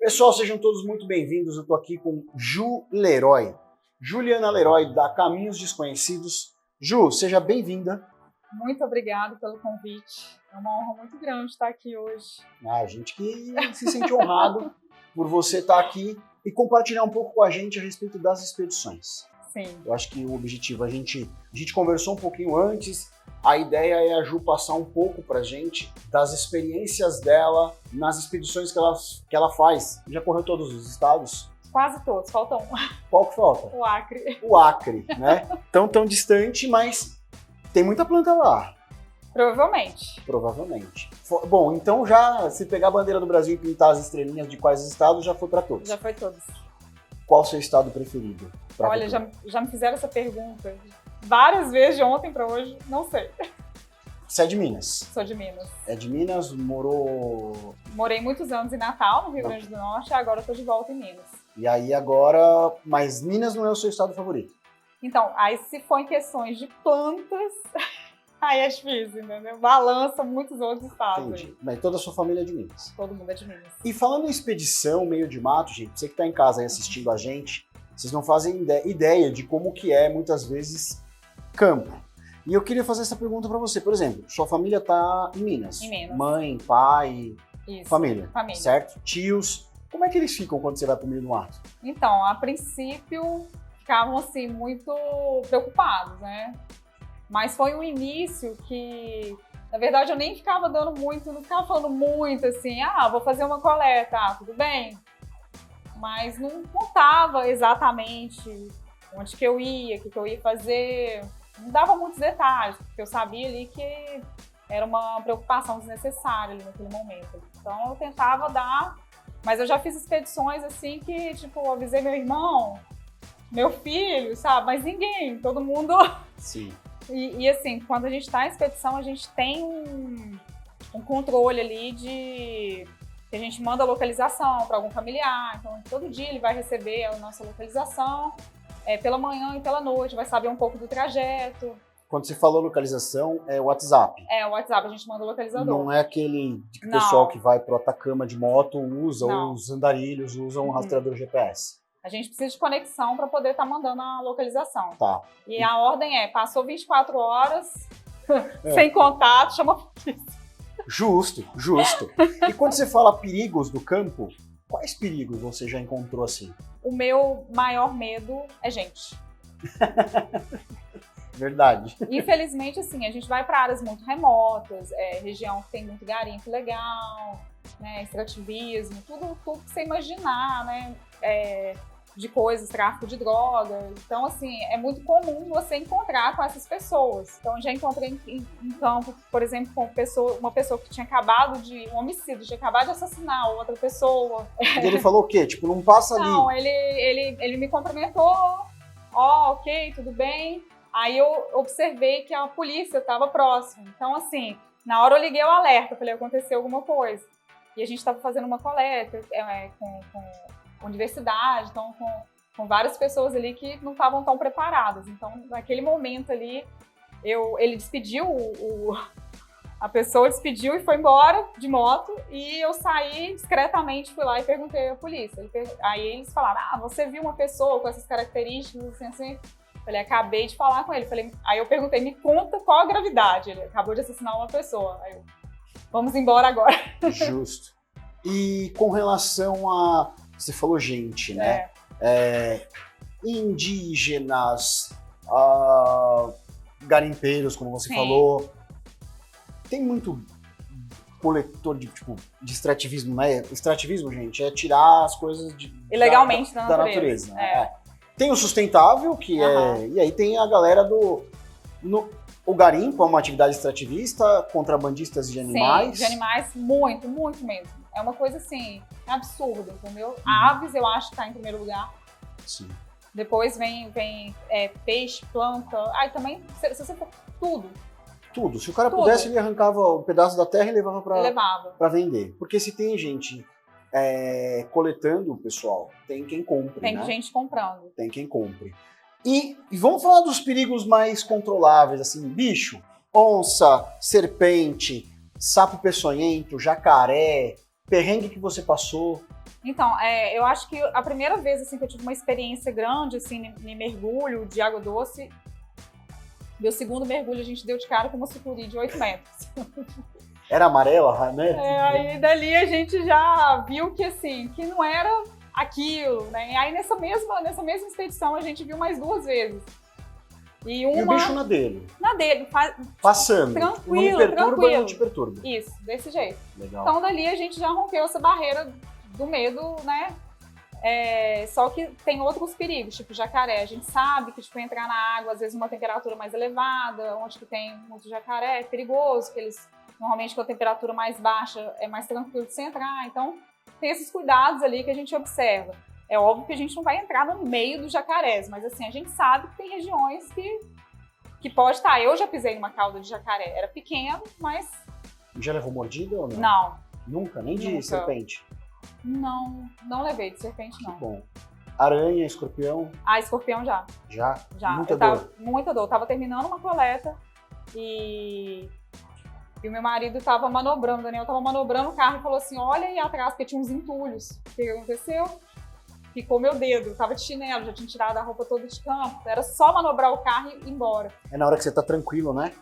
Pessoal, sejam todos muito bem-vindos. Eu tô aqui com Ju Leroy. Juliana Leroy, da Caminhos Desconhecidos. Ju, seja bem-vinda. Muito obrigada pelo convite. É uma honra muito grande estar aqui hoje. A gente que se sente honrado por você estar aqui e compartilhar um pouco com a gente a respeito das expedições. Sim. Eu acho que o objetivo, a gente conversou um pouquinho antes, a ideia é a Ju passar um pouco pra gente das experiências dela nas expedições que ela faz. Já correu todos os estados? Quase todos, falta um. Qual que falta? O Acre. O Acre, né? Tão distante, mas tem muita planta lá. Provavelmente. Provavelmente. Bom, então já, se pegar a bandeira do Brasil e pintar as estrelinhas de quais estados, já foi pra todos. Já foi todos. Qual o seu estado preferido? Olha, já me fizeram essa pergunta várias vezes, de ontem pra hoje, não sei. Você é de Minas? Sou de Minas. É de Minas, morou... Morei muitos anos em Natal, no Rio Grande do Norte, agora eu tô de volta em Minas. E aí agora... Mas Minas não é o seu estado favorito? Então, aí se for em questões de plantas, aí é difícil, entendeu? Balança muitos outros estados. Entendi. Aí. Mas toda a sua família é de Minas? Todo mundo é de Minas. E falando em expedição, meio de mato, gente, você que tá em casa aí assistindo a gente, vocês não fazem ideia de como que é, muitas vezes, campo. E eu queria fazer essa pergunta pra você. Por exemplo, sua família tá em Minas. Em Minas. Mãe, pai, Isso. família. Família. Certo? Tios. Como é que eles ficam quando você vai pro meio do mato? Então, a princípio, ficavam assim muito preocupados, né? Mas foi um início que, na verdade, eu nem ficava dando muito, não ficava falando muito assim, vou fazer uma coleta, tudo bem. Mas não contava exatamente onde que eu ia, o que eu ia fazer. Não dava muitos detalhes, porque eu sabia ali que era uma preocupação desnecessária ali naquele momento. Então eu tentava dar, mas eu já fiz expedições assim que, tipo, eu avisei meu irmão, meu filho, sabe? Mas ninguém, todo mundo... Sim. E assim, quando a gente está em expedição, a gente tem um controle ali de... que a gente manda a localização para algum familiar, então todo dia ele vai receber a nossa localização, pela manhã e pela noite, vai saber um pouco do trajeto. Quando você falou localização, é o WhatsApp? É, o WhatsApp, a gente manda o localizador. Não é aquele que o Não. pessoal que vai pro Atacama de moto usa, Não. ou os andarilhos usam um rastreador GPS. A gente precisa de conexão para poder estar mandando a localização. Tá. E a ordem passou 24 horas, sem contato, chama a polícia. Justo. E quando você fala perigos do campo, quais perigos você já encontrou assim? O meu maior medo é gente. Verdade. Infelizmente, assim, a gente vai para áreas muito remotas, região que tem muito garimpo legal, né, extrativismo, tudo que você imaginar, né, de coisas, tráfico de drogas. Então, assim, é muito comum você encontrar com essas pessoas. Então, eu já encontrei em campo, por exemplo, com uma pessoa que tinha acabado um homicídio, tinha acabado de assassinar outra pessoa. E ele falou o quê? Tipo, não passa ali. Não, ele me cumprimentou, ok, tudo bem. Aí eu observei que a polícia estava próxima. Então, assim, na hora eu liguei o alerta, falei, aconteceu alguma coisa. E a gente estava fazendo uma coleta com universidade, então com várias pessoas ali que não estavam tão preparadas. Então, naquele momento ali, ele despediu, a pessoa despediu e foi embora de moto, e eu saí discretamente, fui lá e perguntei à polícia. Aí eles falaram, você viu uma pessoa com essas características, assim? Falei, acabei de falar com ele. Aí eu perguntei, me conta qual a gravidade. Ele acabou de assassinar uma pessoa. Aí eu, vamos embora agora. Justo. E com relação a... Você falou gente, né? Indígenas, garimpeiros, como você falou. Tem muito coletor de extrativismo, né? Extrativismo, gente, é tirar as coisas ilegalmente da natureza. É. Tem o sustentável, que e aí tem a galera o garimpo é uma atividade extrativista, contrabandistas de animais. Sim, de animais, muito mesmo. É uma coisa, assim, absurda, entendeu? Aves, eu acho que tá em primeiro lugar. Sim. Depois vem peixe, planta. Aí também, se você for tudo. Se o cara pudesse, ele arrancava um pedaço da terra e levava pra vender. Porque se tem gente coletando, pessoal, tem quem compre, Tem gente comprando. Tem quem compre. E vamos falar dos perigos mais controláveis, assim, bicho, onça, serpente, sapo peçonhento, jacaré, perrengue que você passou. Então, eu acho que a primeira vez assim, que eu tive uma experiência grande assim, em mergulho de água doce, meu segundo mergulho a gente deu de cara com uma sucuri de 8 metros. Era amarela, né? Aí dali a gente já viu que assim, que não era aquilo, né? E aí nessa mesma expedição a gente viu mais 2 vezes. E o bicho na dele? Na dele, passando. Tranquilo, não me perturba, tranquilo. Não te perturba. Isso, desse jeito. Legal. Então dali a gente já rompeu essa barreira do medo, né? Só que tem outros perigos, tipo jacaré. A gente sabe que tipo, entrar na água, às vezes uma temperatura mais elevada, onde que tem muito jacaré, é perigoso, que eles normalmente com a temperatura mais baixa é mais tranquilo de se entrar. Então tem esses cuidados ali que a gente observa. É óbvio que a gente não vai entrar no meio dos jacarés, mas assim, a gente sabe que tem regiões que pode estar. Eu já pisei numa cauda de jacaré, era pequeno, mas... Já levou mordida ou não? Não. Nunca? Nem de serpente? Não levei de serpente, não. Que bom. Aranha, escorpião? Escorpião já. Já? Já. Muita dor? Muita dor. Eu tava terminando uma coleta e o meu marido tava manobrando, o Daniel tava manobrando o carro e falou assim, olha aí atrás, porque tinha uns entulhos. O que aconteceu? Picou meu dedo, eu tava de chinelo, já tinha tirado a roupa toda de campo, era só manobrar o carro e ir embora. É na hora que você tá tranquilo, né?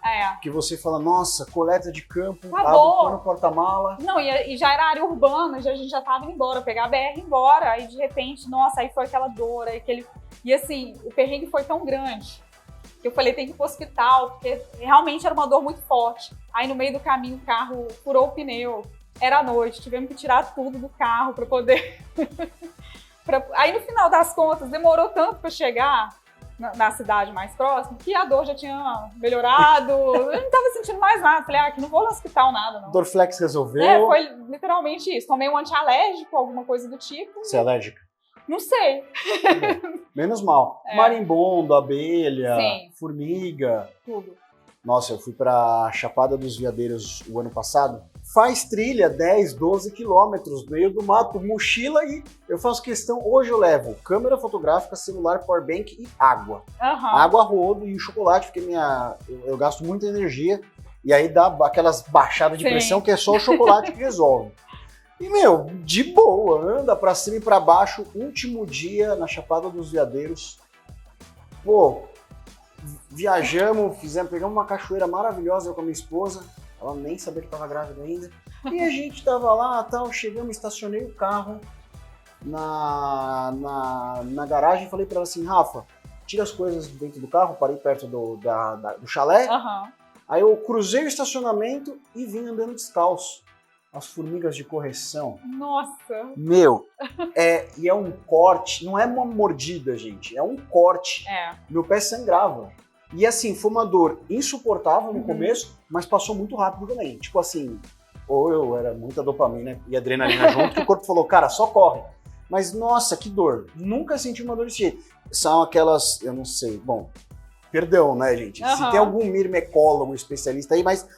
Que você fala, nossa, coleta de campo, abre no porta-mala. Não, e já era área urbana, a gente já tava indo embora, pegar a BR e ir embora, aí de repente, nossa, aí foi aquela dor, aí E assim, o perrengue foi tão grande, que eu falei, tem que ir pro hospital, porque realmente era uma dor muito forte. Aí no meio do caminho o carro furou o pneu, era noite, tivemos que tirar tudo do carro pra poder... Aí no final das contas demorou tanto para chegar na cidade mais próxima que a dor já tinha melhorado, eu não tava sentindo mais nada, falei, aqui não vou no hospital nada não. Dorflex resolveu? Foi literalmente isso, tomei um antialérgico, alguma coisa do tipo. Você é alérgica? Não sei. Menos mal. Marimbondo, abelha, Sim. Formiga. Tudo. Nossa, eu fui pra Chapada dos Veadeiros o ano passado. Faz trilha 10, 12 quilômetros no meio do mato, mochila e eu faço questão, hoje eu levo câmera fotográfica, celular, powerbank e água. Água, rodo e chocolate, porque eu gasto muita energia e aí dá aquelas baixadas de pressão que é só o chocolate que resolve. E, de boa, anda pra cima e pra baixo, último dia na Chapada dos Veadeiros. Pô, viajamos, pegamos uma cachoeira maravilhosa eu com a minha esposa, ela nem sabia que estava grávida ainda, e a gente tava lá, chegamos, estacionei o carro na garagem e falei para ela assim, Rafa, tira as coisas dentro do carro, parei perto do chalé, aí eu cruzei o estacionamento e vim andando descalço. As formigas de correção. Nossa! E é um corte, não é uma mordida, gente, é um corte. Meu pé sangrava. E assim, foi uma dor insuportável no começo, mas passou muito rápido também. Tipo assim, ou era muita dopamina e adrenalina junto, que o corpo falou, cara, só corre. Mas nossa, que dor. Nunca senti uma dor desse jeito. São aquelas, eu não sei, bom, perdão, né, gente? Se tem algum mirmecólogo especialista aí, mas...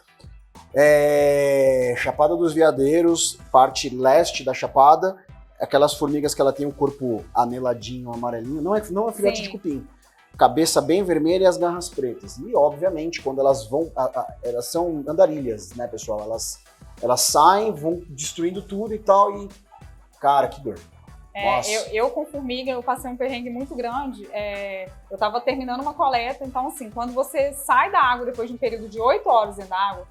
Chapada dos Veadeiros, parte leste da Chapada, aquelas formigas que ela tem o corpo aneladinho, amarelinho, não é filhote de cupim, cabeça bem vermelha e as garras pretas. E obviamente quando elas vão, elas são andarilhas, né, pessoal? Elas saem, vão destruindo tudo e tal e cara, que dor. Eu com formiga, eu passei um perrengue muito grande. Eu tava terminando uma coleta, então assim, quando você sai da água depois de um período de 8 horas dentro da água,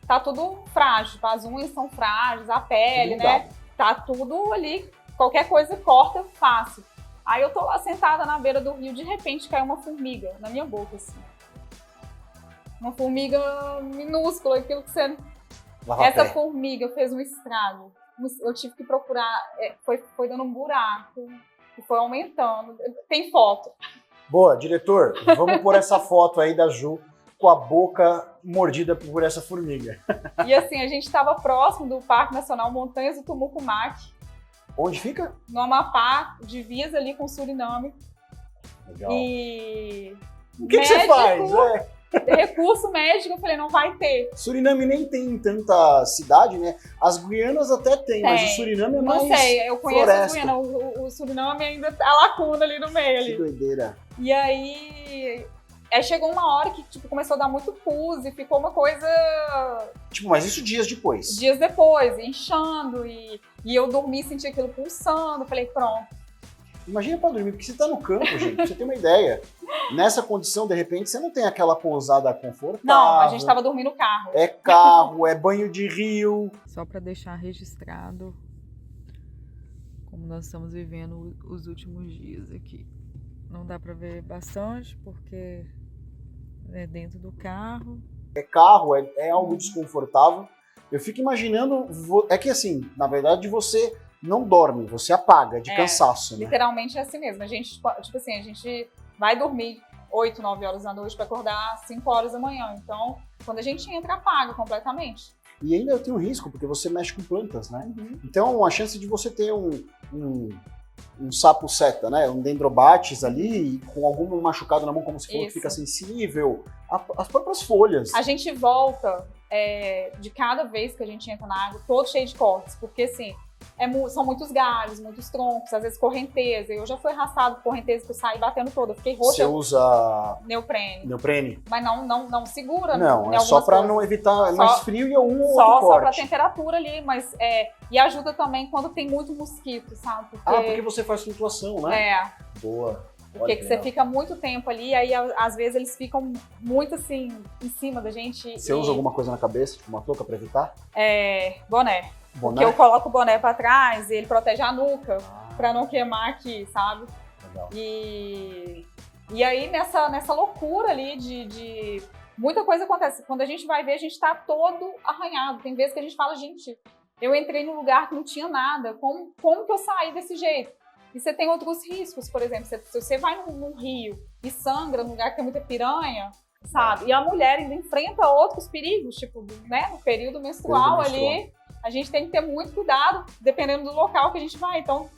tá tudo frágil, tipo, as unhas são frágeis, a pele, né? Tá tudo ali, qualquer coisa corta fácil. Aí eu tô lá sentada na beira do rio, de repente caiu uma formiga na minha boca, assim. Uma formiga minúscula, aquilo que você... Essa formiga fez um estrago. Eu tive que procurar, foi dando um buraco, e foi aumentando. Tem foto. Boa, diretor, vamos pôr essa foto aí da Ju com a boca mordida por essa formiga. E assim, a gente estava próximo do Parque Nacional Montanhas do Tumucumaque. Onde fica? No Amapá, divisa ali com o Suriname. Legal. E... O que você faz? Recurso médico, eu falei, não vai ter. Suriname nem tem tanta cidade, né? As Guianas até tem, mas o Suriname é mais Não sei, eu conheço floresta. as Guianas, o Suriname ainda tá a lacuna ali no meio. Que doideira. E aí... Aí chegou uma hora que, tipo, começou a dar muito pus e ficou uma coisa... Tipo, mas isso dias depois. Dias depois, inchando, e eu dormi e senti aquilo pulsando. Falei, pronto. Imagina pra dormir, porque você tá no campo, gente, pra você ter uma ideia. Nessa condição, de repente, você não tem aquela pousada confortável. Não, a gente tava dormindo no carro. É carro, é banho de rio. Só para deixar registrado como nós estamos vivendo os últimos dias aqui. Não dá para ver bastante porque é dentro do carro. É carro, é algo desconfortável. Eu fico imaginando, é que assim, na verdade você não dorme, você apaga de cansaço, né? Literalmente é assim mesmo. A gente, tipo assim, a gente vai dormir 8, 9 horas da noite para acordar 5 horas da manhã. Então, quando a gente entra, apaga completamente. E ainda tem um risco, porque você mexe com plantas, né? Uhum. Então, a chance de você ter um sapo seta, né? Um dendrobates ali, com algum machucado na mão, como se for, que fica sensível, as próprias folhas. A gente volta de cada vez que a gente entra na água, todo cheio de cortes, porque assim, são muitos galhos, muitos troncos, às vezes correnteza. Eu já fui arrastado por correnteza que eu saí batendo toda. Eu fiquei roxa. Você usa neoprene. Mas não segura. Não, é só para não evitar mais frio e um ou outro corte. Só para temperatura ali, mas e ajuda também quando tem muito mosquito, sabe? Porque você faz flutuação, né? Boa. Porque que você fica muito tempo ali, e aí às vezes eles ficam muito assim em cima da gente. Você usa alguma coisa na cabeça, tipo uma touca para evitar? Boné. Porque eu coloco o boné pra trás e ele protege a nuca pra não queimar aqui, sabe? Legal. E aí nessa loucura ali de muita coisa acontece. Quando a gente vai ver, a gente tá todo arranhado. Tem vezes que a gente fala, gente, eu entrei num lugar que não tinha nada. Como que eu saí desse jeito? E você tem outros riscos, por exemplo, se você vai num rio e sangra num lugar que tem muita piranha, sabe? E a mulher ainda enfrenta outros perigos, tipo, né, no período menstrual ali. A gente tem que ter muito cuidado, dependendo do local que a gente vai. Então,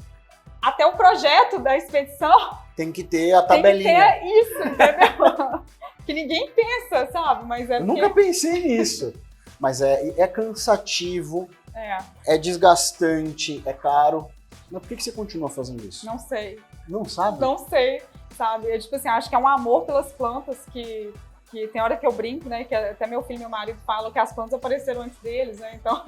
até o projeto da expedição... Tem que ter a tabelinha. Tem que ter isso, entendeu? Que ninguém pensa, sabe? Mas Eu nunca pensei nisso. Mas é cansativo, é desgastante, é caro. Mas por que você continua fazendo isso? Não sei. Não sabe? Não sei, sabe? Eu, tipo assim, acho que é um amor pelas plantas que tem hora que eu brinco, né? Que até meu filho e meu marido falam que as plantas apareceram antes deles, né? Então...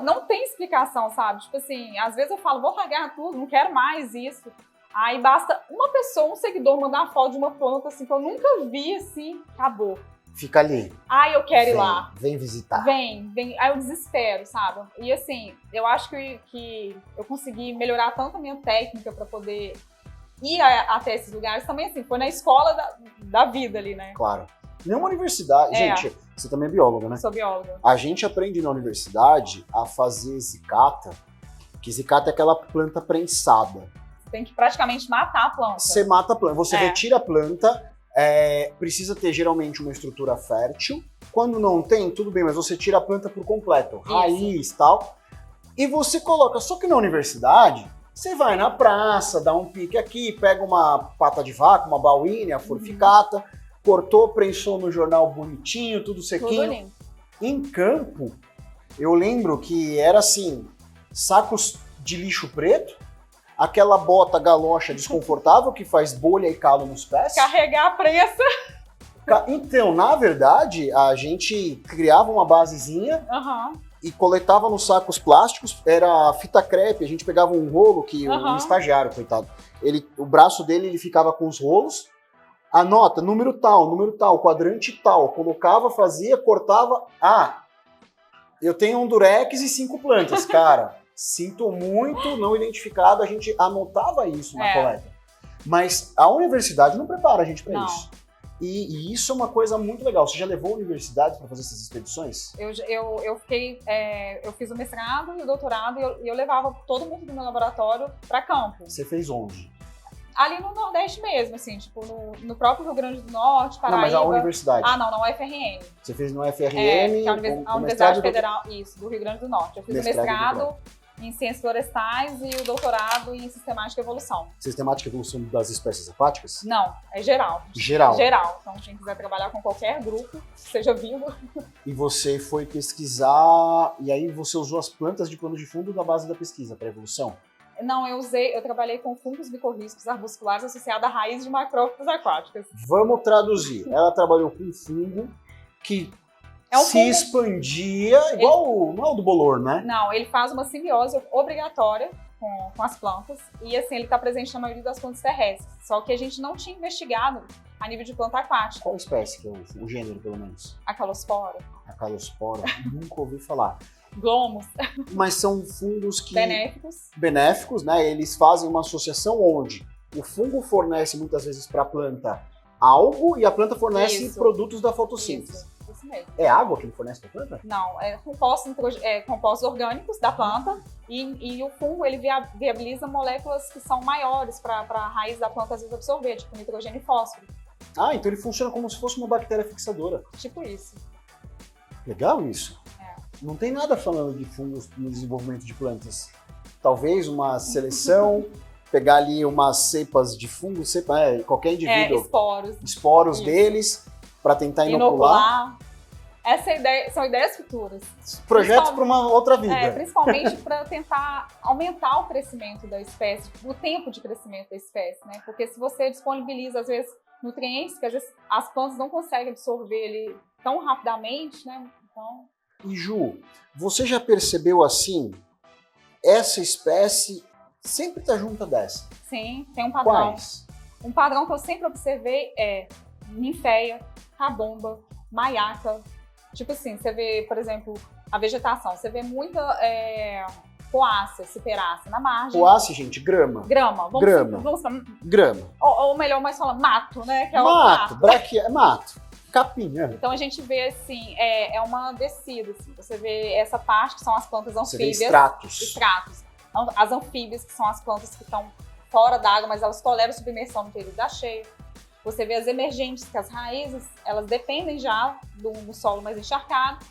não tem explicação, sabe? Tipo assim, às vezes eu falo, vou largar tudo, não quero mais isso. Aí basta uma pessoa, um seguidor, mandar uma foto de uma planta, assim, que eu nunca vi, assim, acabou. Fica ali. Eu quero ir lá. Vem visitar. Vem. Aí eu desespero, sabe? E assim, eu acho que eu consegui melhorar tanto a minha técnica pra poder... ir até esses lugares também, assim, foi na escola da vida ali, né? Claro. Nenhuma universidade... Gente, você também é bióloga, né? Sou bióloga. A gente aprende na universidade a fazer zicata, que zicata é aquela planta prensada. Você tem que praticamente matar a planta. Você mata a planta, você retira a planta, precisa ter geralmente uma estrutura fértil. Quando não tem, tudo bem, mas você tira a planta por completo, raiz e tal, e você coloca. Só que na universidade... Você vai na praça, dá um pique aqui, pega uma pata de vaca, uma baúina, forficata, cortou, prensou no jornal bonitinho, tudo sequinho. Tudo lindo. Em campo, eu lembro que era assim, sacos de lixo preto, aquela bota galocha desconfortável que faz bolha e calo nos pés. Carregar a prensa. Então, na verdade, a gente criava uma basezinha, e coletava nos sacos plásticos, era fita crepe, a gente pegava um rolo que o estagiário, coitado, o braço dele ele ficava com os rolos, anota, número tal, quadrante tal, colocava, fazia, cortava, eu tenho um durex e 5 plantas, cara, sinto muito, não identificado, a gente anotava isso na coleta. Mas a universidade não prepara a gente para isso. E isso é uma coisa muito legal. Você já levou a universidade para fazer essas expedições? Eu fiz o mestrado e o doutorado e eu levava todo mundo do meu laboratório para campo. Você fez onde? Ali no Nordeste mesmo, assim, tipo no próprio Rio Grande do Norte, Paraíba. Não, mas a universidade? Não, na UFRN. Você fez no UFRN? Que é a Universidade Federal, isso, do Rio Grande do Norte. Eu fiz o mestrado em Ciências Florestais e o doutorado em Sistemática e Evolução. Sistemática e Evolução das espécies aquáticas? Não, é geral. Geral. Então, quem quiser trabalhar com qualquer grupo, seja vivo. E você foi pesquisar, e aí você usou as plantas de pano de fundo da base da pesquisa para evolução? Não, eu trabalhei com fungos micorrízicos arbusculares associados a raízes de macrófitas aquáticas. Vamos traduzir. Ela trabalhou com fungo que É um se fungo- expandia, igual não é o do bolor, né? Não, ele faz uma simbiose obrigatória com as plantas e assim, ele está presente na maioria das plantas terrestres. Só que a gente não tinha investigado a nível de planta aquática. Qual espécie que é o gênero, pelo menos? A calospora, A calospora, nunca ouvi falar. glomos, Mas são fungos que benéficos. né? Eles fazem uma associação onde o fungo fornece muitas vezes para a planta algo e a planta fornece Isso. produtos da fotossíntese. Isso mesmo. É água que ele fornece para a planta? Não, é compostos orgânicos da planta e o fungo ele viabiliza moléculas que são maiores para a raiz da planta às vezes absorver, tipo nitrogênio e fósforo. Ah, então ele funciona como se fosse uma bactéria fixadora. Tipo isso. Legal isso. É. Não tem nada falando de fungos no desenvolvimento de plantas. Talvez uma seleção, pegar ali umas cepas de fungo, qualquer indivíduo, Esporos. esporos Isso. deles, para tentar inocular. Inocular. São ideias futuras. Projetos para uma outra vida. Principalmente para tentar aumentar o crescimento da espécie, o tempo de crescimento da espécie, né? Porque se você disponibiliza, às vezes, nutrientes que às vezes as plantas não conseguem absorver ele tão rapidamente, né? Então, E Ju, você já percebeu assim, essa espécie sempre está junto dessa? sim, tem um padrão. Quais? Um padrão que eu sempre observei é ninféia, rabomba, maiaca. Tipo assim, você vê, por exemplo, a vegetação, você vê muita poácea, ciperácea na margem. Poácea, gente, grama. Grama. Grama. Grama. Grama. Ou melhor, mais falar, mato, né? Que é o Mato, mato. Capim, né? Então a gente vê assim, é uma descida. Assim. Você vê essa parte que são as plantas Você vê anfíbias. estratos. Estratos. As anfíbias, que são as plantas que estão fora d'água, mas elas toleram submersão no período da cheia. Você vê as emergentes, que as raízes, elas dependem já do solo mais encharcado.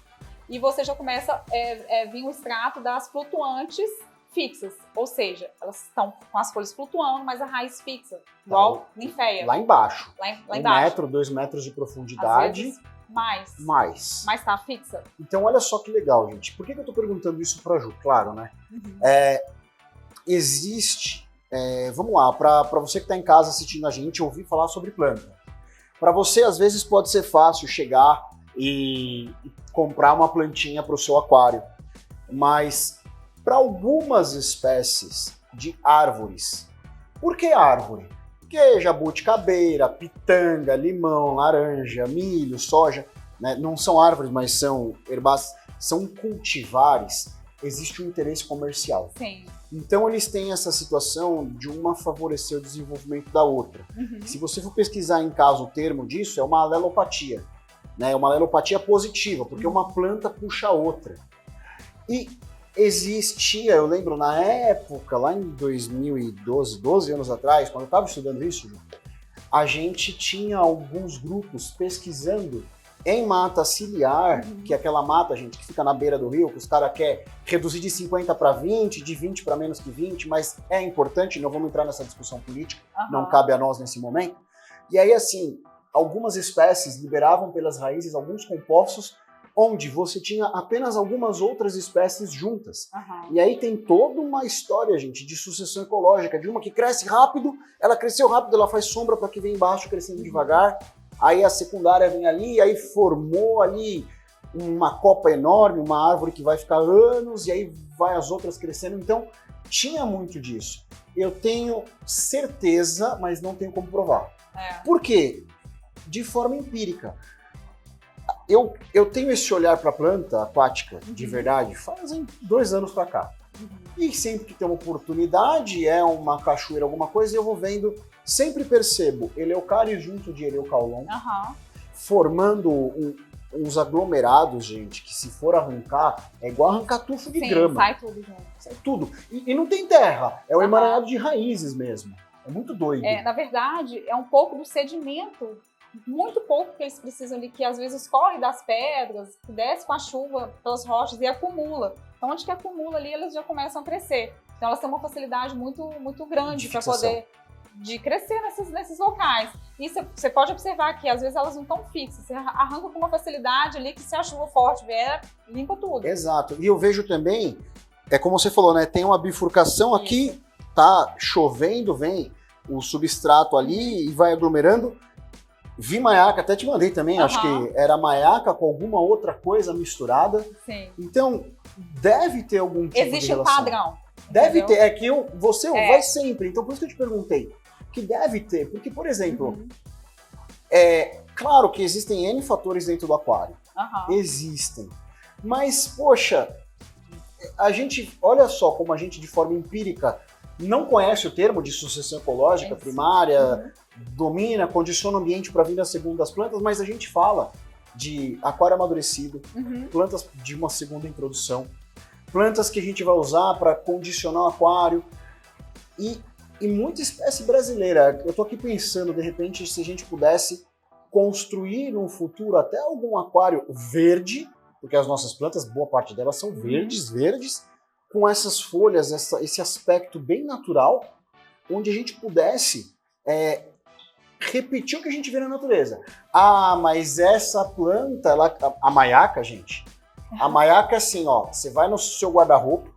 E você já começa a vir um extrato das flutuantes fixas. Ou seja, elas estão com as folhas flutuando, mas a raiz fixa. Igual ninféia. Lá embaixo. Lá 1 embaixo. metro, 2 metros de Às profundidade. vezes, mais. Mais. Mas tá fixa. Então, olha só que legal, gente. Por que eu tô perguntando isso pra Ju? Claro, né? Uhum. Existe... vamos lá, para você que está em casa assistindo a gente, ouvir falar sobre planta. Para você, às vezes, pode ser fácil chegar e comprar uma plantinha para o seu aquário. Mas, para algumas espécies de árvores, por que árvore? Porque jabuticabeira, pitanga, limão, laranja, milho, soja, né? Não são árvores, mas são herbáceas, são cultivares. Existe um interesse comercial. Sim. Então eles têm essa situação de uma favorecer o desenvolvimento da outra. Uhum. Se você for pesquisar em casa o termo disso, é uma alelopatia. Né? É uma alelopatia positiva, porque uma planta puxa a outra. E existia, eu lembro na época, lá em 2012, 12 anos atrás, quando eu estava estudando isso, a gente tinha alguns grupos pesquisando em mata ciliar, que é aquela mata, gente, que fica na beira do rio, que os caras querem reduzir de 50 para 20, de 20 para menos que 20, mas é importante, não vamos entrar nessa discussão política, não cabe a nós nesse momento. E aí, assim, algumas espécies liberavam pelas raízes alguns compostos onde você tinha apenas algumas outras espécies juntas. Uhum. E aí tem toda uma história, gente, de sucessão ecológica, de uma que cresce rápido, ela cresceu rápido, ela faz sombra para que vem embaixo crescendo devagar, aí a secundária vem ali, aí formou ali uma copa enorme, uma árvore que vai ficar anos, e aí vai as outras crescendo. Então, tinha muito disso. Eu tenho certeza, mas não tenho como provar. Por quê? De forma empírica. Eu tenho esse olhar para a planta aquática, de verdade, fazem 2 anos para cá. E sempre que tem uma oportunidade, é uma cachoeira, alguma coisa, eu vou vendo, sempre percebo Eleucários junto de Eleucaulon, formando uns aglomerados, gente, que se for arrancar, é igual arrancar tufo de grama. Sai tudo junto. Sai tudo. E não tem terra, é o emaranhado de raízes mesmo. É muito doido. Na verdade, é um pouco do sedimento, muito pouco que eles precisam ali, que às vezes escorre das pedras, que desce com a chuva pelas rochas e acumula. Então, onde que acumula ali, elas já começam a crescer. Então, elas têm uma facilidade muito, muito grande para poder de crescer nesses locais. E você pode observar que às vezes elas não estão fixas. Você arranca com uma facilidade ali que se a chuva forte vier, limpa tudo. Exato. E eu vejo também, é como você falou, né? Tem uma bifurcação aqui tá chovendo, vem o substrato ali e vai aglomerando. Vi maiaca, até te mandei também, acho que era maiaca com alguma outra coisa misturada. Sim. Então, deve ter algum tipo Existe de relação. padrão. Deve entendeu? ter, é que você vai sempre, então por isso que eu te perguntei. Que deve ter, porque, por exemplo, claro que existem N fatores dentro do aquário. Existem. Mas, poxa, a gente, olha só como a gente, de forma empírica, não conhece o termo de sucessão ecológica primária, domina, condiciona o ambiente para vir a segundas plantas, mas a gente fala de aquário amadurecido, plantas de uma segunda introdução, plantas que a gente vai usar para condicionar o aquário e muita espécie brasileira. Eu tô aqui pensando, de repente, se a gente pudesse construir no futuro até algum aquário verde, porque as nossas plantas, boa parte delas são verdes, com essas folhas, esse aspecto bem natural, onde a gente pudesse repetir o que a gente vê na natureza. Ah, mas essa planta, a maiaca, gente, a maiaca é assim, ó, você vai no seu guarda-roupa,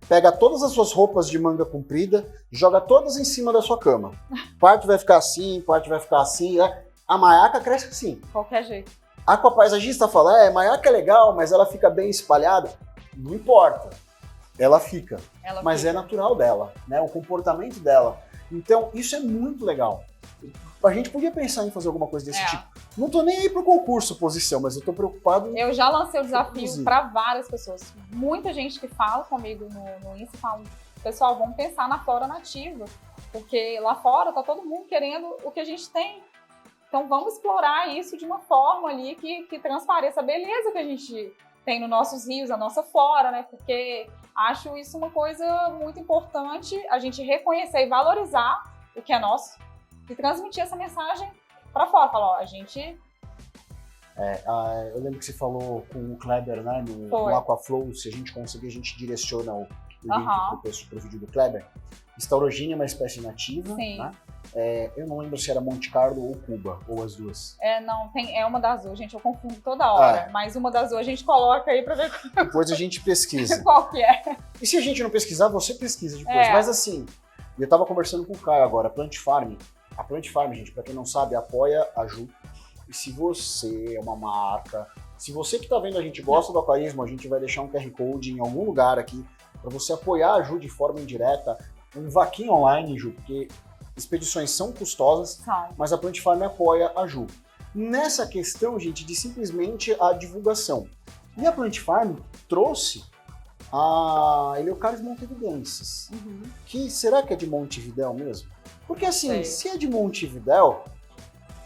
pega todas as suas roupas de manga comprida, joga todas em cima da sua cama. Parte vai ficar assim, parte vai ficar assim. A maiaca cresce assim. Qualquer jeito. A aquapaisagista fala, maiaca é legal, mas ela fica bem espalhada. Não importa. Ela fica. Mas é natural dela, né? O comportamento dela. Então, isso é muito legal. A gente podia pensar em fazer alguma coisa desse tipo. Não tô nem aí pro concurso, posição, mas eu tô preocupado em... Eu já lancei o desafio para várias pessoas. Muita gente que fala comigo no Insta fala, pessoal, vamos pensar na flora nativa, porque lá fora tá todo mundo querendo o que a gente tem. Então vamos explorar isso de uma forma ali que transpareça a beleza que a gente tem nos nossos rios, a nossa flora, né? Porque acho isso uma coisa muito importante, a gente reconhecer e valorizar o que é nosso e transmitir essa mensagem para fora. Falar, ó, a gente... eu lembro que você falou com o Kleber, né, no Aquaflow, se a gente conseguir, a gente direciona o link pro vídeo do Kleber. Staurogenia é uma espécie nativa, né? Eu não lembro se era Monte Carlo ou Cuba, ou as duas. Não, é uma das duas, gente, eu confundo toda hora, mas uma das duas a gente coloca aí pra ver depois a gente pesquisa. Qual que é. E se a gente não pesquisar, você pesquisa depois. Mas assim, eu tava conversando com o Caio agora, a Plant Farm, gente, pra quem não sabe, apoia a Ju. E se você é uma marca, se você que tá vendo a gente gosta do aquarismo, a gente vai deixar um QR Code em algum lugar aqui para você apoiar a Ju de forma indireta, um vaquinha online, Ju, porque expedições são custosas, mas a Plant Farm apoia a Ju. Nessa questão, gente, de simplesmente a divulgação. E a Plant Farm trouxe a Eleocaris montevidensis, que será que é de Montevidéu mesmo? Porque assim, se é de Montevidéu,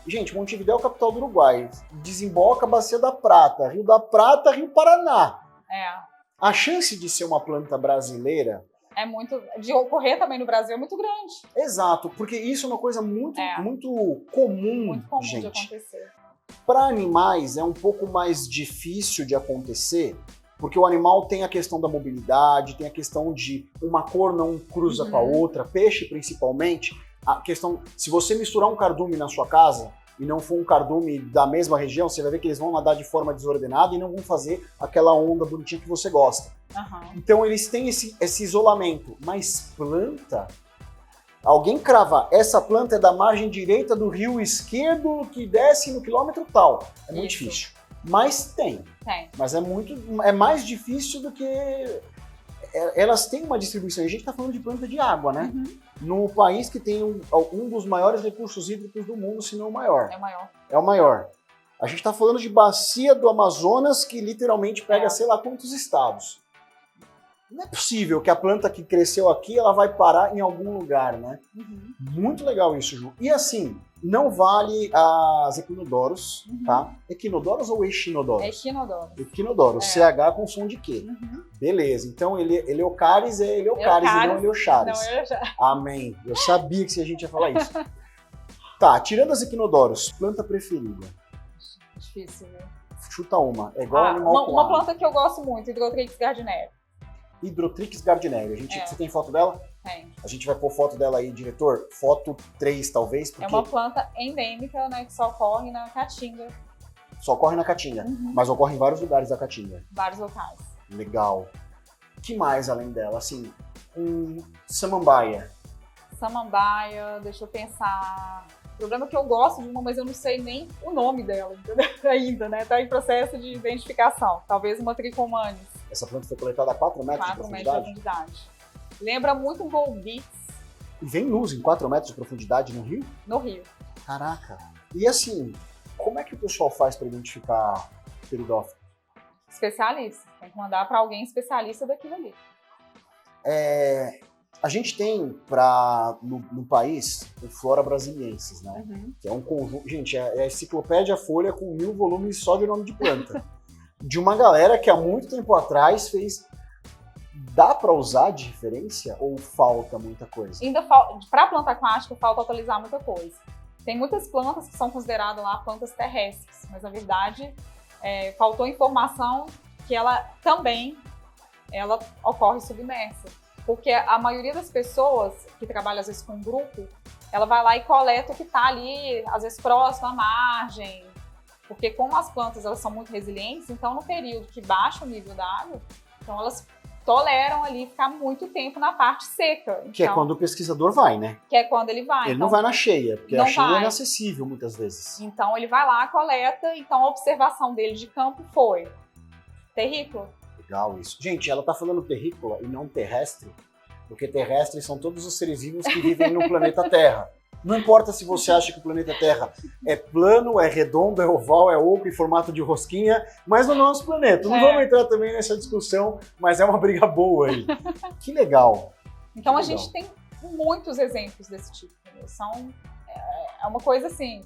gente, Montevidéu é a capital do Uruguai, desemboca a Bacia da Prata, Rio da Prata, Rio Paraná. A chance de ser uma planta brasileira de ocorrer também no Brasil é muito grande. Exato, porque isso é uma coisa muito comum, muito comum gente. De acontecer. Para animais é um pouco mais difícil de acontecer, porque o animal tem a questão da mobilidade, tem a questão de uma cor não cruza com a outra, peixe principalmente, a questão, se você misturar um cardume na sua casa e não for um cardume da mesma região, você vai ver que eles vão nadar de forma desordenada e não vão fazer aquela onda bonitinha que você gosta. Então eles têm esse isolamento, mas planta, alguém crava, essa planta é da margem direita do rio esquerdo que desce no quilômetro tal, é muito difícil. Mas tem. Mas é mais difícil do que... Elas têm uma distribuição, a gente está falando de planta de água, né? No país que tem um dos maiores recursos hídricos do mundo, se não o maior. É o maior. A gente está falando de bacia do Amazonas, que literalmente pega sei lá quantos estados. Não é possível que a planta que cresceu aqui, ela vai parar em algum lugar, né? Muito legal isso, Ju. E assim, não vale as equinodoros, tá? Equinodoros ou echinodoros? Equinodoros. CH com som de quê? Beleza, então Eleocaris é Eleocaris e não Eleocharis. Amém. Eu sabia que a gente ia falar isso. Tá, tirando as equinodoros, planta preferida? Difícil, né? Chuta uma. É igual animal com uma planta que eu gosto muito, Hydrotrix gardneri. Hydrotrix gardneri. Você tem foto dela? Tem. A gente vai pôr foto dela aí, diretor. Foto 3, talvez. Porque... É uma planta endêmica, né, que só ocorre na Caatinga. Só ocorre na Caatinga, mas ocorre em vários lugares da Caatinga. Vários locais. Legal. O que mais além dela? Assim, samambaia. Samambaia, deixa eu pensar. O problema é que eu gosto de uma, mas eu não sei nem o nome dela, entendeu? Ainda, né? Tá em processo de identificação. Talvez uma tricomanes. Essa planta foi coletada a 4 metros de 4 metros de profundidade? profundidade. Lembra muito um Volbix E vem luz em 4 metros de profundidade no rio? no Rio. Caraca. E assim, como é que o pessoal faz para identificar pteridófilos? Especialista. Tem que mandar para alguém especialista daquilo ali. A gente tem no país o Flora Brasiliensis, né? Que é um conjunto. Gente, é a enciclopédia Folha com 1000 volumes só de nome de planta. De uma galera que há muito tempo atrás fez. Dá para usar de referência ou falta muita coisa? Ainda para planta aquática, falta atualizar muita coisa. Tem muitas plantas que são consideradas lá plantas terrestres, mas na verdade faltou informação que ela ocorre submersa. Porque a maioria das pessoas que trabalham às vezes com um grupo, ela vai lá e coleta o que está ali, às vezes próximo à margem. Porque como as plantas elas são muito resilientes, então no período que baixa o nível da água, então elas toleram ali ficar muito tempo na parte seca. Então, que é quando o pesquisador vai, né? Que é quando ele vai. Ele então, não vai na cheia, porque não a cheia vai. é inacessível muitas vezes. Então ele vai lá, coleta, então a observação dele de campo foi terrícola. Legal isso. Gente, ela tá falando terrícola e não terrestre, porque terrestres são todos os seres vivos que vivem no planeta Terra. Não importa se você acha que o planeta Terra é plano, é redondo, é oval, é oco, em formato de rosquinha, mas no nosso planeta. Não vamos entrar também nessa discussão, mas é uma briga boa aí. Que legal. Então que a gente tem muitos exemplos desse tipo. É uma coisa assim,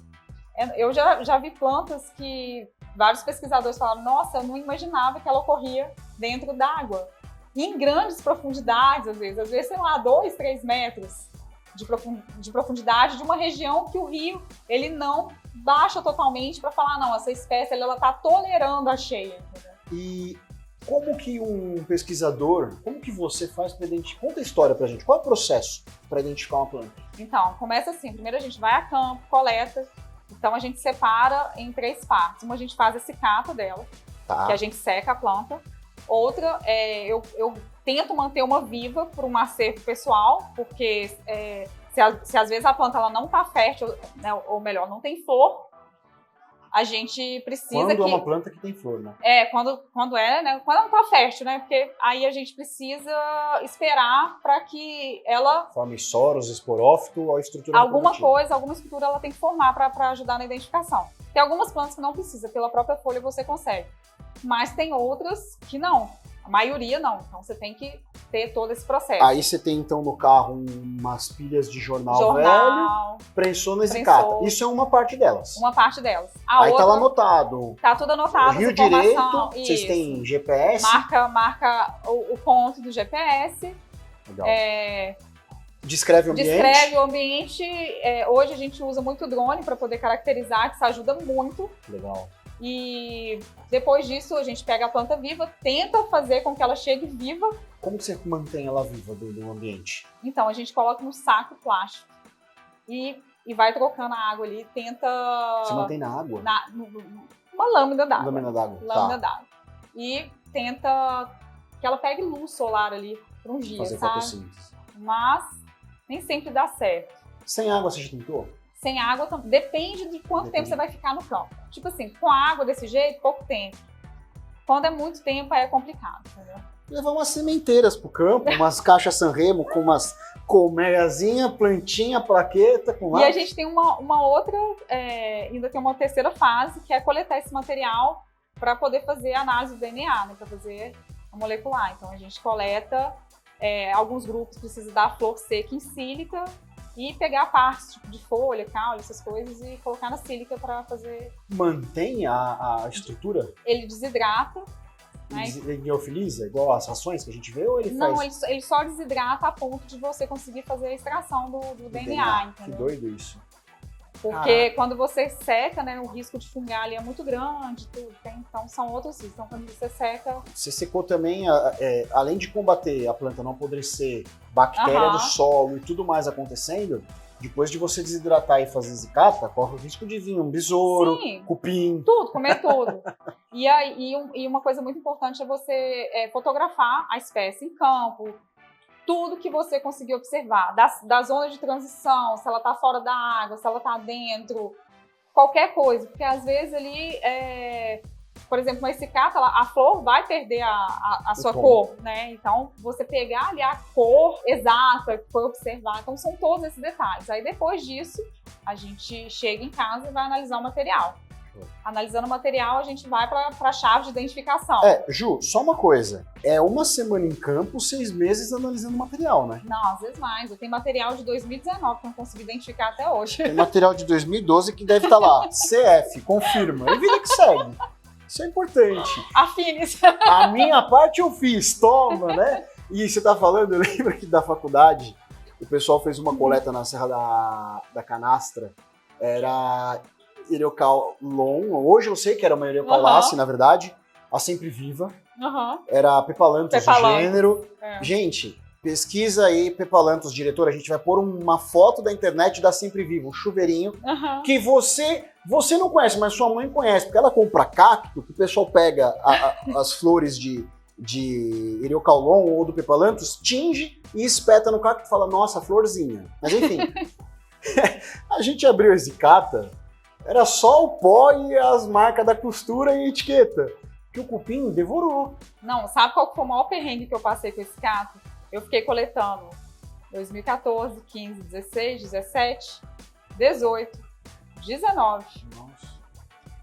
eu já vi plantas que vários pesquisadores falaram, nossa, eu não imaginava que ela ocorria dentro d'água. E em grandes profundidades, às vezes, sei lá, 2, 3 metros de profundidade de uma região que o rio ele não baixa totalmente para falar, não, essa espécie ela está tolerando a cheia. Entendeu? E como que um pesquisador, como que você faz para identificar? Conta a história pra gente, qual é o processo para identificar uma planta? Então, começa assim, primeiro a gente vai a campo, coleta, então a gente separa em 3 partes. Uma a gente faz esse cata dela, que a gente seca a planta. Outra, eu tento manter uma viva por um acervo pessoal, porque se às vezes a planta ela não está fértil, né, ou melhor, não tem flor, a gente precisa Quando é uma planta que tem flor, né? Quando ela não está fértil, né? Porque aí a gente precisa esperar para que ela... Forme soros, esporófito ou a estrutura alguma estrutura ela tem que formar para ajudar na identificação. Tem algumas plantas que não precisa, pela própria folha você consegue. Mas tem outras que não. A maioria não. Então você tem que ter todo esse processo. Aí você tem então no carro umas pilhas de jornal velho, prensonas e cata. Isso é uma parte delas. Uma parte delas. Aí tá lá anotado. Tá tudo anotado. Rio direito, vocês têm GPS. Marca o ponto do GPS. Legal. Descreve o ambiente. Hoje a gente usa muito drone para poder caracterizar, que isso ajuda muito. Legal. E depois disso a gente pega a planta viva, tenta fazer com que ela chegue viva. Como que você mantém ela viva do ambiente? Então a gente coloca num saco plástico e vai trocando a água ali, tenta... Você mantém na água? Uma lâmina d'água. Lâmina d'água. Lâmina d'água. E tenta que ela pegue luz solar ali por um dia, fazer sabe? Fotossíntese. Mas nem sempre dá certo. Sem água você já tentou? Sem água, depende de quanto tempo você vai ficar no campo. Tipo assim, com água desse jeito, pouco tempo. Quando é muito tempo, aí é complicado, entendeu? Levar umas sementeiras pro campo, umas caixas Sanremo com umas colmeiazinha, plantinha, plaqueta, com lá. E a gente tem uma outra, ainda tem uma terceira fase, que é coletar esse material para poder fazer a análise do DNA, né? Para fazer a molecular. Então a gente coleta, alguns grupos precisam dar flor seca em sílica, e pegar partes tipo de folha, caule, essas coisas e colocar na sílica para fazer... Mantém a estrutura? Ele desidrata. Ele liofiliza, igual as rações que a gente vê, ou ele Não, faz... ele só desidrata a ponto de você conseguir fazer a extração do DNA, entendeu? Que doido isso. Porque quando você seca, né, o risco de fungar ali é muito grande, tudo, então são outros riscos. Então quando você seca... Você secou também, além de combater a planta não apodrecer, bactéria do solo e tudo mais acontecendo, depois de você desidratar e fazer zicata, corre o risco de vir um besouro, cupim... Tudo, comer tudo. E uma coisa muito importante é você fotografar a espécie em campo, tudo que você conseguir observar, da zona de transição, se ela está fora da água, se ela está dentro, qualquer coisa, porque às vezes ali, por exemplo, uma cicata, a flor vai perder a sua cor, né? Então, você pegar ali a cor exata que foi observar, então são todos esses detalhes. Aí depois disso, a gente chega em casa e vai analisar o material. Analisando o material, a gente vai para a chave de identificação. Ju, só uma coisa. É uma semana em campo, 6 meses analisando o material, né? Não, às vezes mais. Eu tenho material de 2019 que eu não consegui identificar até hoje. Tem material de 2012 que deve estar lá. CF, confirma. E vida que segue. Isso é importante. Afines. A minha parte eu fiz, toma, né? E você tá falando, eu lembro que da faculdade, o pessoal fez uma coleta na Serra da Canastra. Era Eriocaulon, hoje eu sei que era uma Eriocaulace, na verdade, a sempre viva. Era Pepalanthus o gênero. Gente, pesquisa aí Pepalanthus, diretor, a gente vai pôr uma foto da internet da sempre viva, o chuveirinho, que você não conhece, mas sua mãe conhece, porque ela compra cacto, que o pessoal pega as flores de Eriocaulon ou do Pepalanthus, tinge e espeta no cacto e fala, nossa, florzinha. Mas enfim, a gente abriu esse cata, era só o pó e as marcas da costura e a etiqueta. Que o cupim devorou. Não, sabe qual foi o maior perrengue que eu passei com esse cato? Eu fiquei coletando 2014, 15, 16, 17, 18, 19. Nossa.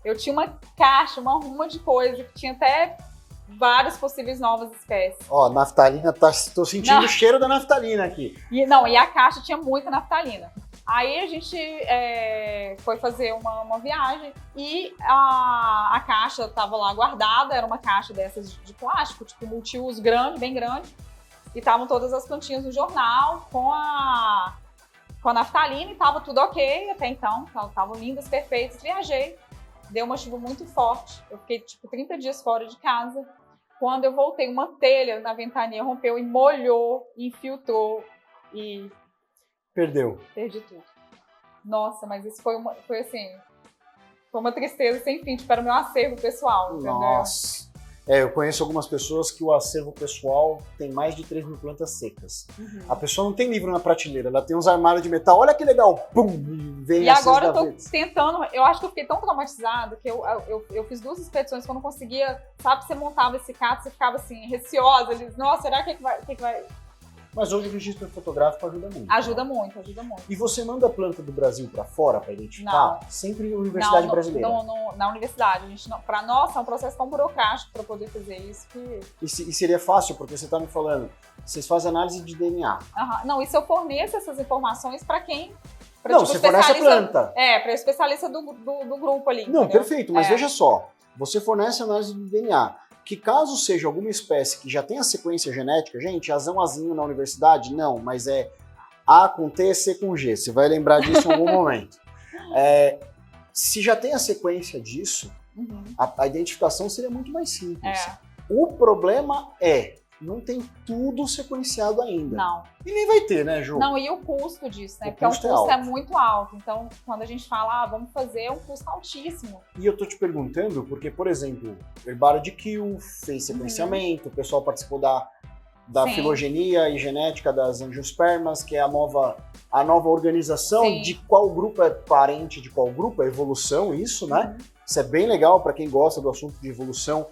Eu tinha uma caixa, uma ruma de coisa, que tinha até várias possíveis novas espécies. Ó, naftalina, tô sentindo o cheiro da naftalina aqui. E a caixa tinha muita naftalina. Aí a gente foi fazer uma viagem e a caixa estava lá guardada, era uma caixa dessas de plástico, tipo multiuso grande, bem grande, e estavam todas as plantinhas no jornal com a naftalina e estava tudo ok até então, estavam lindas, perfeitas. Viajei, deu uma chuva muito forte, eu fiquei tipo 30 dias fora de casa. Quando eu voltei, uma telha na ventania rompeu e molhou, infiltrou e... Perdeu. Perdi tudo. Nossa, mas isso foi uma tristeza sem fim, tipo, era o meu acervo pessoal, entendeu? Nossa. Eu conheço algumas pessoas que o acervo pessoal tem mais de 3 mil plantas secas. A pessoa não tem livro na prateleira, ela tem uns armários de metal, olha que legal, pum, vem. E agora eu tô tentando, eu acho que eu fiquei tão traumatizada que eu fiz 2 expedições que eu não conseguia, sabe, você montava esse cato, você ficava assim, receosa, nossa, será que vai... Mas hoje o registro fotográfico ajuda muito. Ajuda muito. E você manda planta do Brasil para fora para identificar? Não. Sempre Universidade Brasileira? Na universidade. Para nós é um processo tão burocrático para poder fazer isso que... E seria fácil, porque você está me falando, vocês fazem análise de DNA. Não, e se eu forneço essas informações para quem? Não, você fornece a planta. Para o especialista do grupo ali. Não, entendeu? Perfeito, mas veja só, você fornece análise de DNA. Que caso seja alguma espécie que já tenha sequência genética, gente, azinho na universidade, não, mas é A com T, C com G, você vai lembrar disso em algum momento. Se já tem a sequência disso, a identificação seria muito mais simples. O problema não tem tudo sequenciado ainda. Não. E nem vai ter, né, Ju? Não, e o custo disso, né? Porque o custo é muito alto. Então, quando a gente fala, vamos fazer, é um custo altíssimo. E eu tô te perguntando porque, por exemplo, o Herbário de Kew fez sequenciamento, o pessoal participou da filogenia e genética das angiospermas, que é a nova organização de qual grupo é parente de qual grupo, é evolução, isso, né? Isso é bem legal para quem gosta do assunto de evolução.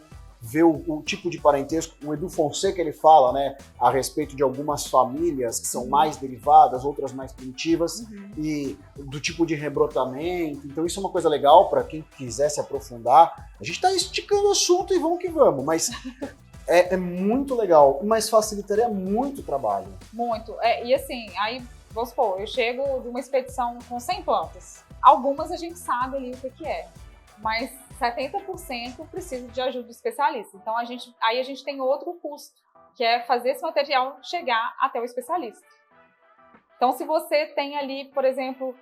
Ver o tipo de parentesco, o Edu Fonseca ele fala, né, a respeito de algumas famílias que são mais derivadas, outras mais primitivas, e do tipo de rebrotamento. Então isso é uma coisa legal para quem quiser se aprofundar. A gente está esticando o assunto e vamos que vamos, mas é muito legal, mas facilitaria muito o trabalho. Muito. E assim, aí, vamos supor, eu chego de uma expedição com 100 plantas. Algumas a gente sabe ali o que é, mas 70% precisa de ajuda do especialista. Então, a gente tem outro custo, que é fazer esse material chegar até o especialista. Então, se você tem ali, por exemplo,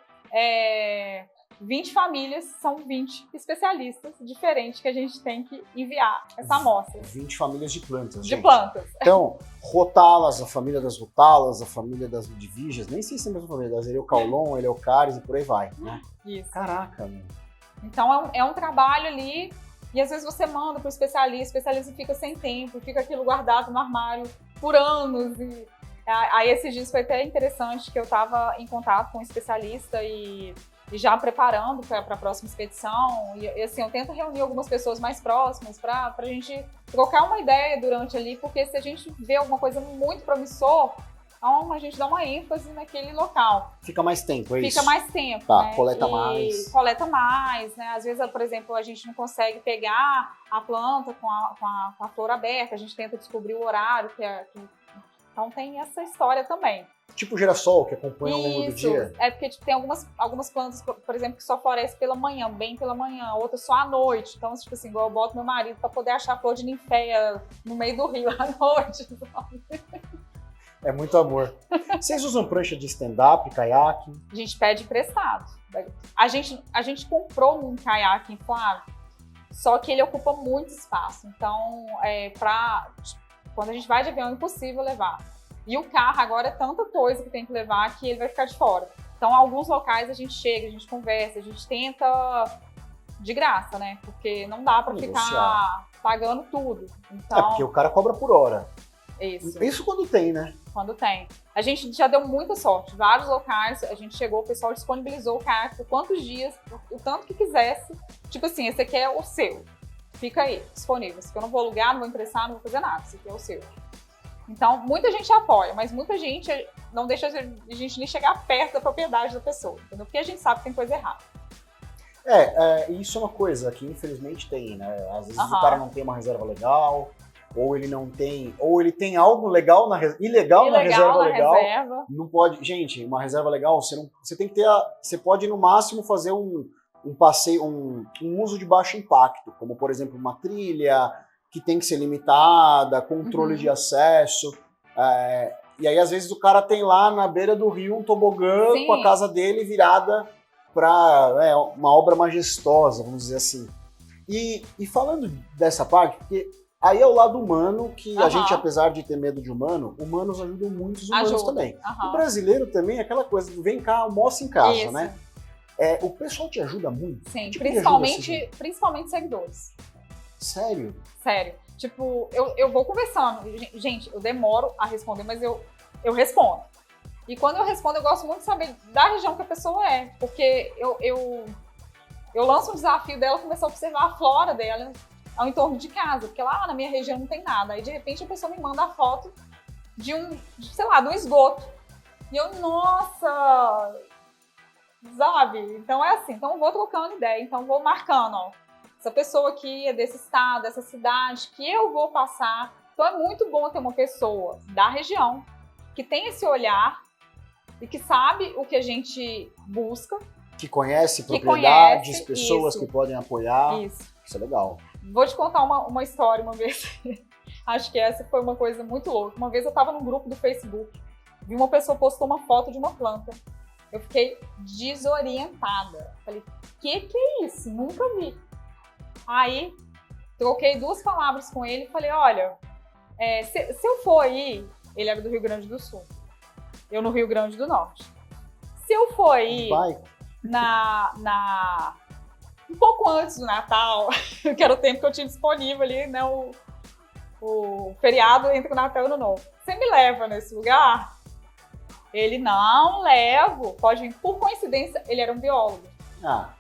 20 famílias, são 20 especialistas diferentes que a gente tem que enviar essa amostra. 20 famílias de plantas, gente. De plantas. Então, rotalas, a família das rotalas, a família das ludvígias, nem sei se é a mesma família, das Eriocaulon, Eleocaris e por aí vai, né? Isso. Caraca, meu. Então, é um trabalho ali, e às vezes você manda para o especialista fica sem tempo, fica aquilo guardado no armário por anos. Aí esses dias foi até interessante que eu estava em contato com um especialista e já preparando para a próxima expedição. E assim, eu tento reunir algumas pessoas mais próximas para a gente trocar uma ideia durante ali, porque se a gente vê alguma coisa muito promissor, então a gente dá uma ênfase naquele local. Fica mais tempo, é isso? Fica mais tempo, tá, né? Coleta mais. Coleta mais, né? Às vezes, por exemplo, a gente não consegue pegar a planta com a flor aberta, a gente tenta descobrir o horário então tem essa história também. Tipo o girassol, que acompanha ao longo do dia? É porque tipo, tem algumas plantas, por exemplo, que só florescem pela manhã, bem pela manhã, outras só à noite. Então, tipo assim, igual eu boto meu marido para poder achar flor de ninféia no meio do rio à noite. É muito amor. Vocês usam prancha de stand-up, caiaque? A gente pede emprestado. A gente comprou um caiaque inflável, só que ele ocupa muito espaço. Então, quando a gente vai de avião, é impossível levar. E o carro agora é tanta coisa que tem que levar que ele vai ficar de fora. Então, alguns locais a gente chega, a gente conversa, a gente tenta de graça, né? Porque não dá para ficar pagando tudo. Então, porque o cara cobra por hora. Isso Quando tem, né? Quando tem. A gente já deu muita sorte. Vários locais, a gente chegou, o pessoal disponibilizou o caiaque por quantos dias, o tanto que quisesse. Tipo assim, esse aqui é o seu. Fica aí, disponível. Esse aqui eu não vou alugar, não vou emprestar, não vou fazer nada. Esse aqui é o seu. Então, muita gente apoia, mas muita gente não deixa a gente nem chegar perto da propriedade da pessoa, entendeu? Porque a gente sabe que tem coisa errada. Isso é uma coisa que infelizmente tem, né? Às vezes o cara não tem uma reserva legal, ou ele não tem, ou ele tem algo legal ilegal na reserva legal. Não pode, gente, uma reserva legal, você tem que ter, você pode no máximo fazer um passeio, um uso de baixo impacto, como por exemplo uma trilha que tem que ser limitada, controle de acesso. E aí, às vezes, o cara tem lá na beira do rio um tobogã com a casa dele virada para uma obra majestosa, vamos dizer assim. E falando dessa parte, porque aí é o lado humano que a gente, apesar de ter medo de humanos ajudam muitos humanos também. O brasileiro também é aquela coisa, vem cá, almoça em casa, né? O pessoal te ajuda muito? Sim, principalmente seguidores. Sério? Sério. Tipo, eu vou conversando. Gente, eu demoro a responder, mas eu respondo. E quando eu respondo, eu gosto muito de saber da região que a pessoa é. Porque eu lanço um desafio dela começar a observar a flora dela ao entorno de casa. Porque lá na minha região não tem nada. Aí, de repente, a pessoa me manda a foto de um esgoto. E eu, nossa... Sabe? Então é assim. Então eu vou trocando ideia. Então eu vou marcando, ó. Essa pessoa aqui é desse estado, dessa cidade, que eu vou passar. Então é muito bom ter uma pessoa da região que tem esse olhar e que sabe o que a gente busca. Que conhece propriedades, pessoas que podem apoiar. Isso é legal. Vou te contar uma história uma vez. Acho que essa foi uma coisa muito louca. Uma vez eu estava num grupo do Facebook, vi uma pessoa postou uma foto de uma planta. Eu fiquei desorientada. Falei, que é isso? Nunca vi. Aí, troquei 2 palavras com ele e falei, olha, se eu for aí, ele era do Rio Grande do Sul, eu no Rio Grande do Norte. Se eu for aí um pouco antes do Natal, que era o tempo que eu tinha disponível ali, né, o feriado entre o Natal e o Ano Novo, você me leva nesse lugar? Ele, não, levo, pode vir. Por coincidência, ele era um biólogo.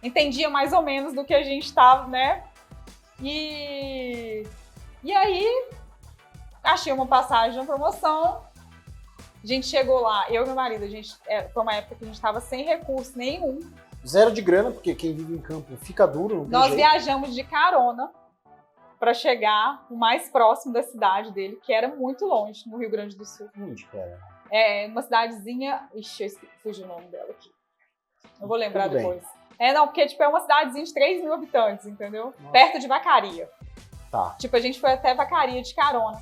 Entendia mais ou menos do que a gente estava, né? E aí, achei uma passagem na promoção, a gente chegou lá, eu e meu marido, foi uma época que a gente estava sem recurso nenhum. Zero de grana, porque quem vive em campo fica duro. Nós viajamos de carona para chegar o mais próximo da cidade dele, que era muito longe, no Rio Grande do Sul. Onde que era? Uma cidadezinha, ixi, eu fugi o nome dela aqui. Eu vou lembrar Tudo depois. Porque tipo, é uma cidadezinha de 3 mil habitantes, entendeu? Nossa. Perto de Vacaria. Tá. Tipo, a gente foi até Vacaria de carona.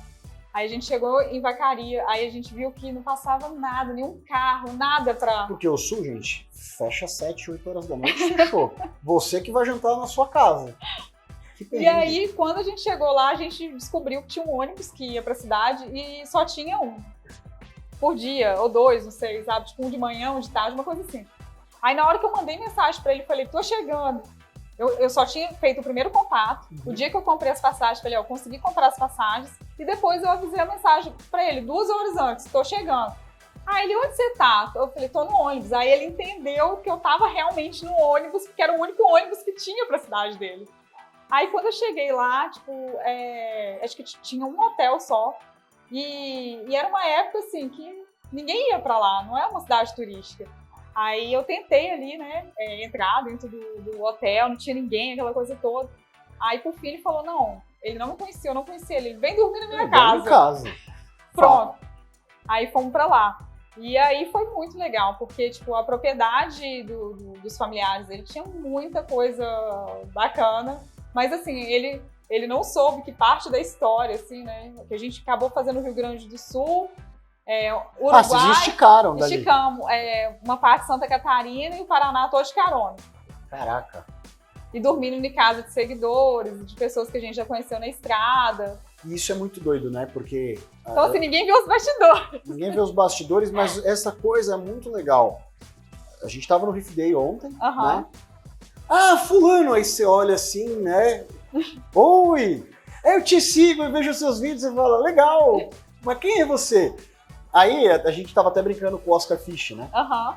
Aí a gente chegou em Vacaria, aí a gente viu que não passava nada, nenhum carro, nada pra... Porque o Sul, gente, fecha 7, 8 horas da noite, fechou. Você que vai jantar na sua casa. E aí, quando a gente chegou lá, a gente descobriu que tinha um ônibus que ia pra cidade e só tinha um. Por dia, ou 2, não sei, sabe? Tipo, um de manhã, um de tarde, uma coisa assim. Aí na hora que eu mandei mensagem pra ele, falei, tô chegando. Eu só tinha feito o primeiro contato. O dia que eu comprei as passagens, falei, eu consegui comprar as passagens. E depois eu avisei a mensagem pra ele, 2 horas antes, tô chegando. Aí ele, onde você tá? Eu falei, tô no ônibus. Aí ele entendeu que eu tava realmente no ônibus, porque era o único ônibus que tinha pra cidade dele. Aí quando eu cheguei lá, tipo, acho que tinha um hotel só. E era uma época, assim, que ninguém ia pra lá, não é uma cidade turística. Aí eu tentei ali, né, entrar dentro do hotel, não tinha ninguém, aquela coisa toda. Aí por fim ele falou, não, ele não me conhecia, eu não conhecia ele, vem dormir na minha casa. Pronto. Aí fomos pra lá. E aí foi muito legal, porque, tipo, a propriedade dos familiares, ele tinha muita coisa bacana, mas assim, ele não soube que parte da história, assim, né, que a gente acabou fazendo no Rio Grande do Sul, Uruguai, vocês esticaram dali. Esticamos, uma parte de Santa Catarina e o Paraná todo de carona. Caraca. E dormindo em casa de seguidores, de pessoas que a gente já conheceu na estrada. E isso é muito doido, né? Porque... Então, assim, ninguém viu os bastidores. Ninguém vê os bastidores, mas essa coisa é muito legal. A gente tava no Riff Day ontem, né? Ah, fulano! Aí você olha assim, né? Oi! Eu te sigo e vejo os seus vídeos e fala, legal! Mas quem é você? Aí a gente tava até brincando com o Oscar Fish, né?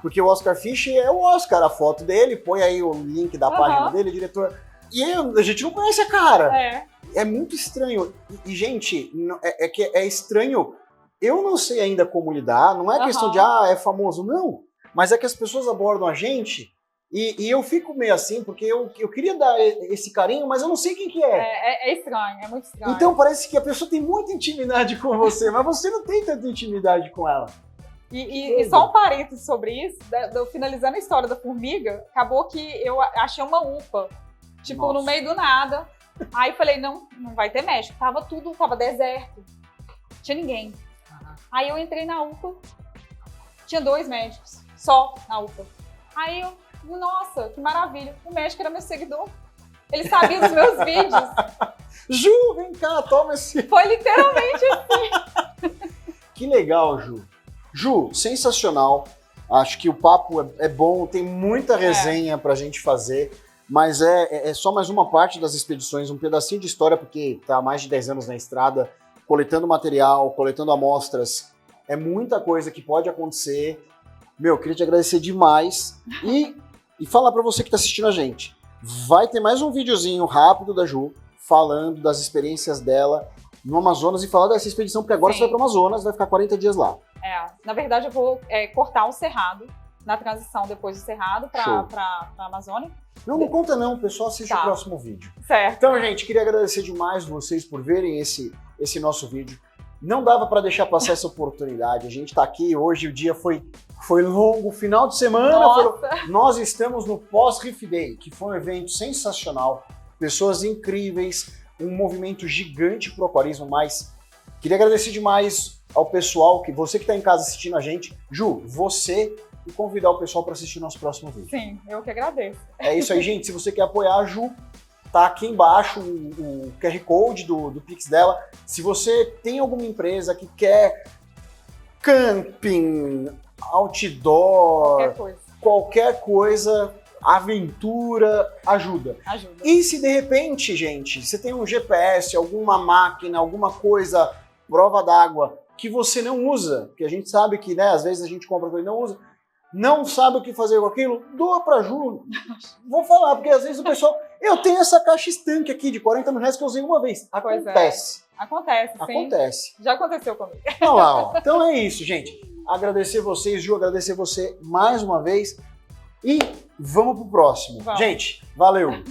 Porque o Oscar Fish é o Oscar, a foto dele, põe aí o link da página dele, diretor. E a gente não conhece a cara. É muito estranho. E gente, é estranho. Eu não sei ainda como lidar, não é questão de, é famoso, não. Mas é que as pessoas abordam a gente e eu fico meio assim, porque eu queria dar esse carinho, mas eu não sei quem que é. É estranho, é muito estranho. Então parece que a pessoa tem muita intimidade com você, mas você não tem tanta intimidade com ela. E só um parênteses sobre isso, finalizando a história da formiga, acabou que eu achei uma UPA, tipo, no meio do nada. Aí falei, não vai ter médico. Tava deserto. Não tinha ninguém. Aí eu entrei na UPA, tinha 2 médicos, só na UPA. Aí eu, nossa, que maravilha. O médico era meu seguidor. Ele sabia dos meus vídeos. Ju, vem cá, toma esse... Foi literalmente assim. Que legal, Ju. Ju, sensacional. Acho que o papo é bom, tem muita resenha pra gente fazer. Mas é só mais uma parte das expedições, um pedacinho de história, porque tá há mais de 10 anos na estrada, coletando material, coletando amostras. É muita coisa que pode acontecer. Meu, queria te agradecer demais. E falar pra você que tá assistindo a gente. Vai ter mais um videozinho rápido da Ju, falando das experiências dela no Amazonas e falar dessa expedição, porque agora você vai pro Amazonas, vai ficar 40 dias lá. Na verdade eu vou cortar o Cerrado, na transição depois do Cerrado pra Amazônia. Não conta não, o pessoal assiste o próximo vídeo. Certo. Então, gente, queria agradecer demais vocês por verem esse nosso vídeo. Não dava para deixar passar essa oportunidade. A gente tá aqui, hoje o dia foi longo, final de semana. Nós estamos no pós-Riff Day, que foi um evento sensacional. Pessoas incríveis, um movimento gigante pro aquarismo, mas queria agradecer demais ao pessoal, você que tá em casa assistindo a gente. Ju, você... e convidar o pessoal para assistir o nosso próximo vídeo. Sim, eu que agradeço. É isso aí, gente. Se você quer apoiar a Ju, tá aqui embaixo o QR Code do Pix dela. Se você tem alguma empresa que quer camping, outdoor, qualquer coisa, aventura, ajuda. E se de repente, gente, você tem um GPS, alguma máquina, alguma coisa, prova d'água, que você não usa, que a gente sabe que, né, às vezes a gente compra coisa e não usa, não sabe o que fazer com aquilo, doa pra Ju. Vou falar, porque às vezes o pessoal... Eu tenho essa caixa estanque aqui de 40 mil reais que eu usei uma vez. Acontece. Acontece, sim. Acontece. Já aconteceu comigo. Olha lá, ó. Então é isso, gente. Agradecer vocês, Ju, agradecer você mais uma vez. E vamos pro próximo. Gente, valeu!